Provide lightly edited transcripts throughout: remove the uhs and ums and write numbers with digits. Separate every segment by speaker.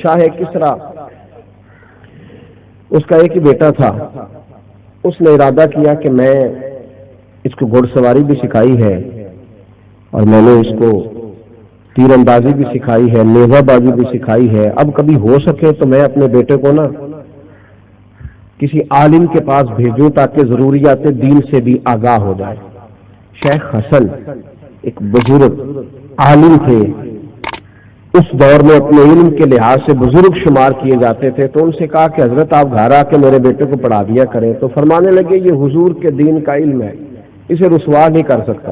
Speaker 1: شاہ کسرا اس کا ایک ہی بیٹا تھا، اس نے ارادہ کیا کہ میں اس کو گھوڑ سواری بھی سکھائی ہے اور میں نے اس کو تیر اندازی بھی سکھائی ہے، نیزہ بازی بھی سکھائی ہے، اب کبھی ہو سکے تو میں اپنے بیٹے کو نا کسی عالم کے پاس بھیجوں تاکہ ضروریات دین سے بھی آگاہ ہو جائے۔ شیخ حسن ایک بزرگ عالم تھے، اس دور میں اپنے علم کے لحاظ سے بزرگ شمار کیے جاتے تھے، تو ان سے کہا کہ حضرت آپ گھر آ کے میرے بیٹے کو پڑھا دیا کریں، تو فرمانے لگے یہ حضور کے دین کا علم ہے، اسے رسوا نہیں کر سکتا،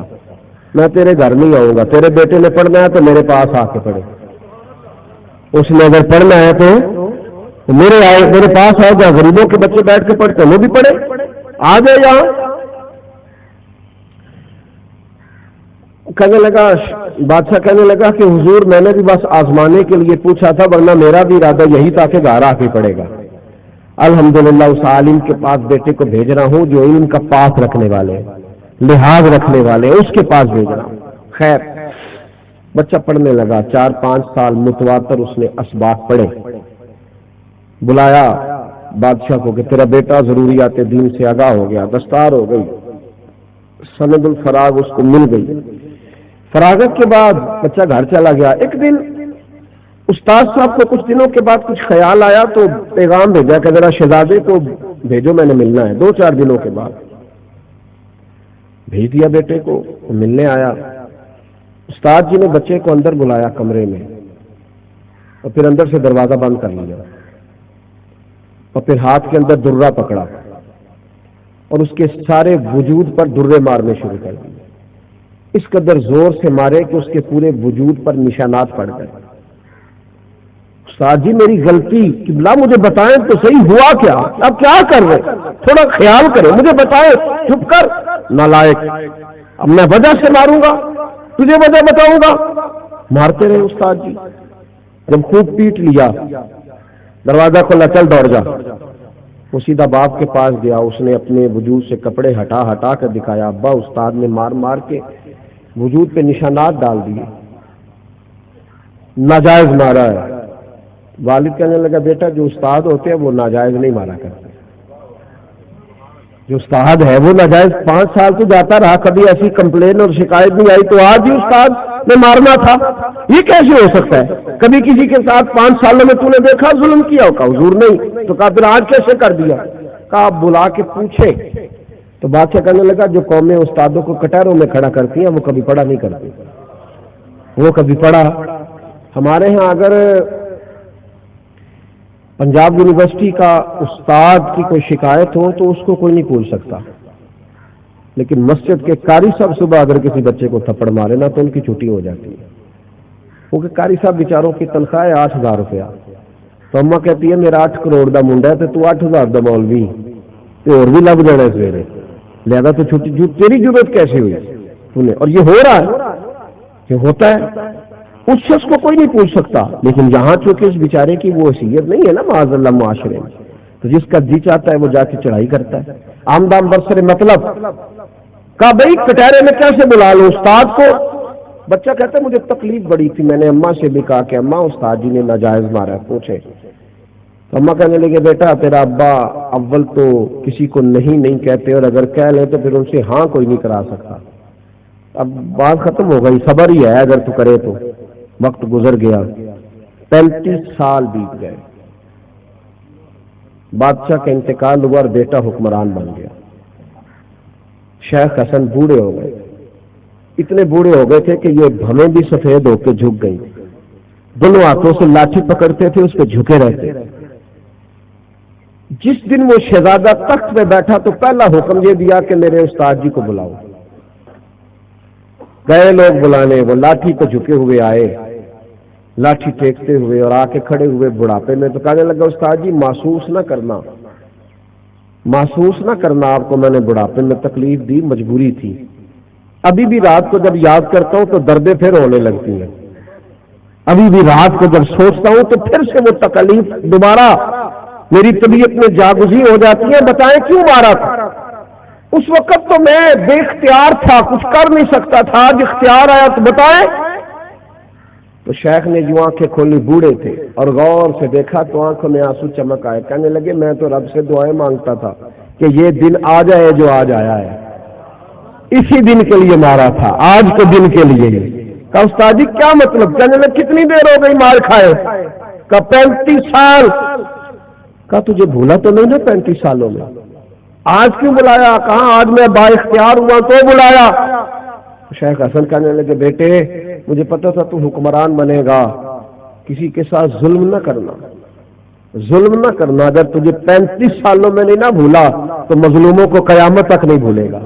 Speaker 1: میں تیرے گھر نہیں آؤں گا، تیرے بیٹے نے پڑھنا ہے تو میرے پاس آ کے پڑھے، اس نے اگر پڑھنا ہے تو میرے پاس آئے گا، غریبوں کے بچے بیٹھ کے پڑھتے ہیں وہ بھی پڑھے، آ جائے یہاں۔ کہنے لگا بادشاہ کہنے لگا کہ حضور میں نے بھی بس آزمانے کے لیے پوچھا تھا، ورنہ میرا بھی ارادہ یہی تھا کہ گھر آ کے پڑھے گا۔ الحمدللہ اس عالم کے پاس بیٹے کو بھیج رہا ہوں جو علم کا پاس رکھنے والے، لحاظ رکھنے والے، اس کے پاس بھیج رہا ہوں۔ خیر بچہ پڑھنے لگا، 4-5 سال متواتر اس نے اسباق پڑھے، بلایا بادشاہ کو کہ تیرا بیٹا ضروریات دین سے آگاہ ہو گیا، دستار ہو گئی، سند الفراغ اس کو مل گئی۔ فراغت کے بعد بچہ گھر چلا گیا۔ ایک دن استاد صاحب کو کچھ دنوں کے بعد کچھ خیال آیا تو پیغام بھیجا کہ ذرا شہزادے کو بھیجو، میں نے ملنا ہے۔ 2-4 دنوں کے بعد بھیج دیا بیٹے کو، وہ ملنے آیا۔ استاد جی نے بچے کو اندر بلایا کمرے میں، اور پھر اندر سے دروازہ بند کر لیا، اور پھر ہاتھ کے اندر درہ پکڑا اور اس کے سارے وجود پر درے مارنے شروع کر دیے، اس قدر زور سے مارے کہ اس کے پورے وجود پر نشانات پڑ گئے۔ استاد جی میری غلطی، قبلہ مجھے بتائیں تو صحیح ہوا کیا، اب کیا کر رہے، تھوڑا خیال کریں، مجھے بتائیں۔ چپ کر نالائق، اب میں وجہ سے ماروں گا، تجھے وجہ بتاؤں گا۔ مارتے رہے استاد جی، جب خوب پیٹ لیا دروازہ کھولا، چل دوڑ جا۔ وہ سیدھا باپ کے پاس گیا، اس نے اپنے وجود سے کپڑے ہٹا ہٹا کر دکھایا، ابا استاد نے مار مار کے وجود پہ نشانات ڈال دیے، ناجائز مارا ہے۔ والد کہنے لگا بیٹا جو استاد ہوتے ہیں وہ ناجائز نہیں مارا کرتے، جو استاد ہے وہ ناجائز 5 سال تو جاتا رہا، کبھی ایسی کمپلین اور شکایت نہیں آئی، تو آج ہی استاد نے مارنا تھا، یہ کیسے ہو سکتا ہے؟ کبھی کسی کے ساتھ 5 سالوں میں تو نے دیکھا ظلم کیا ہوگا؟ حضور نہیں، تو کہا پھر آج کیسے کر دیا؟ کہا آپ بلا کے پوچھے۔ تو بادشاہ کہنے لگا جو قومیں استادوں کو کٹہروں میں کھڑا کرتی ہیں وہ کبھی پڑھا نہیں کرتی، وہ کبھی پڑھا۔ ہمارے ہاں اگر پنجاب یونیورسٹی کا استاد کی کوئی شکایت ہو تو اس کو کوئی نہیں پوچھ سکتا، لیکن مسجد کے قاری صاحب صبح اگر کسی بچے کو تھپڑ مارے نا تو ان کی چھٹی ہو جاتی ہے، کیونکہ قاری صاحب بیچاروں کی تنخواہ ہے 8,000 روپیہ، تو اماں کہتی ہے میرا 8 کروڑ دا منڈا ہے تو 8,000 دا مولوی تو اور بھی لگ جانا ہے سویرے، لہذا تو چھٹی تیری ضرورت کیسے ہوئی تو نے؟ اور یہ ہو رہا ہے، یہ ہوتا ہے، اس شخص کو کوئی نہیں پوچھ سکتا، لیکن یہاں چونکہ اس بیچارے کی وہ حیثیت نہیں ہے نا معاذ اللہ معاشرے میں، تو جس کا جی چاہتا ہے وہ جا کے چڑھائی کرتا ہے۔ آمدام برسر مطلب کہا بھائی کٹہرے میں کیسے بلا لو استاد کو؟ بچہ کہتا ہے مجھے تکلیف بڑی تھی، میں نے اماں سے بھی کہا کہ اماں استاد جی نے ناجائز مارا، پوچھے تو اماں کہنے لگے بیٹا تیرا ابا اول تو کسی کو نہیں کہتے، اور اگر کہہ لیں تو پھر ان سے ہاں کوئی نہیں کرا سکتا، اب بات ختم ہو گئی، صبر ہی ہے اگر تو کرے تو۔ وقت گزر گیا، 35 سال بیت گئے، بادشاہ کا انتقال ہوا اور بیٹا حکمران بن گیا۔ شیخ حسن بوڑھے ہو گئے، اتنے بوڑھے ہو گئے تھے کہ یہ بھویں بھی سفید ہو کے جھک گئی، دونوں ہاتھوں سے لاٹھی پکڑتے تھے، اس پہ جھکے رہتے۔ جس دن وہ شہزادہ تخت پہ بیٹھا تو پہلا حکم یہ دیا کہ میرے استاد جی کو بلاؤ۔ گئے لوگ بلانے، وہ لاٹھی پہ جھکے ہوئے آئے، لاٹھی ٹیکتے ہوئے، اور آ کے کھڑے ہوئے بڑھاپے میں، تو کہنے لگا استاد جی محسوس نہ کرنا آپ کو میں نے بڑھاپے میں تکلیف دی، مجبوری تھی، ابھی بھی رات کو جب یاد کرتا ہوں تو دردیں پھر ہونے لگتی ہیں، ابھی بھی رات کو جب سوچتا ہوں تو پھر سے وہ تکلیف دوبارہ میری طبیعت میں جاگزی ہو جاتی ہے، بتائیں کیوں مارا تھا؟ اس وقت تو میں بے اختیار تھا، کچھ کر نہیں سکتا تھا، آج اختیار آیا تو بتائیں تو شیخ نے جو آنکھیں کھولی، بوڑھے تھے، اور غور سے دیکھا تو آنکھوں میں آنسو چمک آئے. کہنے لگے میں تو رب سے دعائیں مانگتا تھا کہ یہ دن آ جائے جو آج آیا ہے. اسی دن کے لیے مارا تھا، آج کے دن کے لیے. کہا استاد جی کیا مطلب؟ کہنے لگے کتنی دیر ہو گئی مار کھائے؟ کہا 35 سال. کہا تجھے بھولا تو نہیں نا 35 سالوں میں؟ آج کیوں بلایا؟ کہاں آج میں با اختیار ہوا تو بلایا. شیخ حسن کہنے لگے بیٹے مجھے پتا تھا تو حکمران بنے گا، کسی کے ساتھ ظلم نہ کرنا، ظلم نہ کرنا. اگر تجھے 35 سالوں میں نہیں نہ بھولا تو مظلوموں کو قیامت تک نہیں بھولے گا.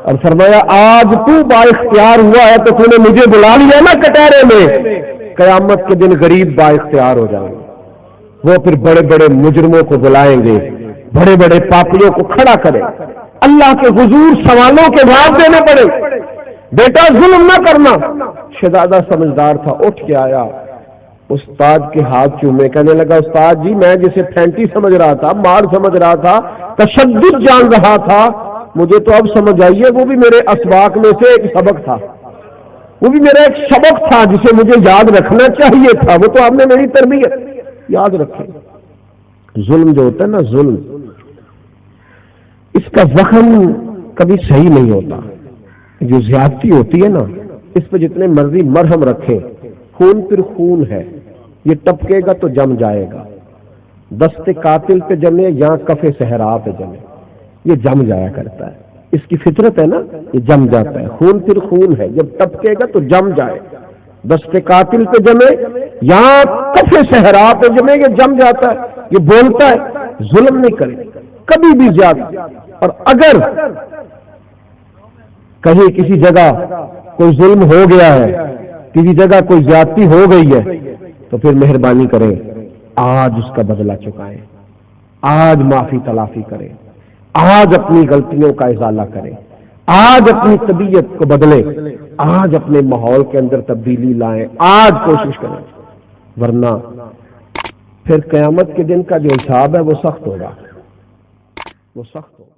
Speaker 1: اور فرمایا آج تو با اختیار ہوا ہے تو نے مجھے بلا لیا نا کٹہرے میں، قیامت کے دن غریب با اختیار ہو جائیں گے. وہ پھر بڑے بڑے مجرموں کو بلائیں گے، بڑے بڑے پاپیوں کو کھڑا کریں، اللہ کے حضور سوالوں کے جواب دینے پڑے. بیٹا ظلم نہ کرنا. شہزادہ سمجھدار تھا، اٹھ کے آیا، استاد کے ہاتھ چومے. کہنے لگا استاد جی میں جسے پھینٹی سمجھ رہا تھا، مار سمجھ رہا تھا، تشدد جان رہا تھا، مجھے تو اب سمجھ آئیے وہ بھی میرے اسباق میں سے ایک سبق تھا، وہ بھی میرا ایک سبق تھا جسے مجھے یاد رکھنا چاہیے تھا. وہ تو آپ نے میری تربیت یاد رکھے. ظلم جو ہوتا ہے نا، ظلم اس کا زخم کبھی صحیح نہیں ہوتا. جو زیادتی ہوتی ہے نا اس پہ جتنے مرضی مرہم رکھے، خون پھر خون ہے، یہ ٹپکے گا تو جم جائے گا. دست قاتل پہ جمے یا کف صحرا پہ جمے، یہ جم جایا کرتا ہے. اس کی فطرت ہے نا، یہ جم جاتا ہے. خون پھر خون ہے، جب ٹپکے گا تو جم جائے. دست قاتل پہ جمے یا کف صحرا پہ جمے، یہ جم جاتا ہے. یہ بولتا ہے ظلم نہیں کرے کبھی بھی زیادہ. اور اگر کہیں کسی جگہ کوئی ظلم ہو گیا ہے، کسی جگہ کوئی زیادتی ہو گئی ہے، تو پھر مہربانی کریں آج اس کا بدلہ چکائیں، آج معافی تلافی کریں، آج اپنی غلطیوں کا ازالہ کریں، آج اپنی طبیعت کو بدلیں، آج اپنے ماحول کے اندر تبدیلی لائیں، آج کوشش کریں. ورنہ پھر قیامت کے دن کا جو حساب ہے وہ سخت ہوگا، وہ سخت ہوگا.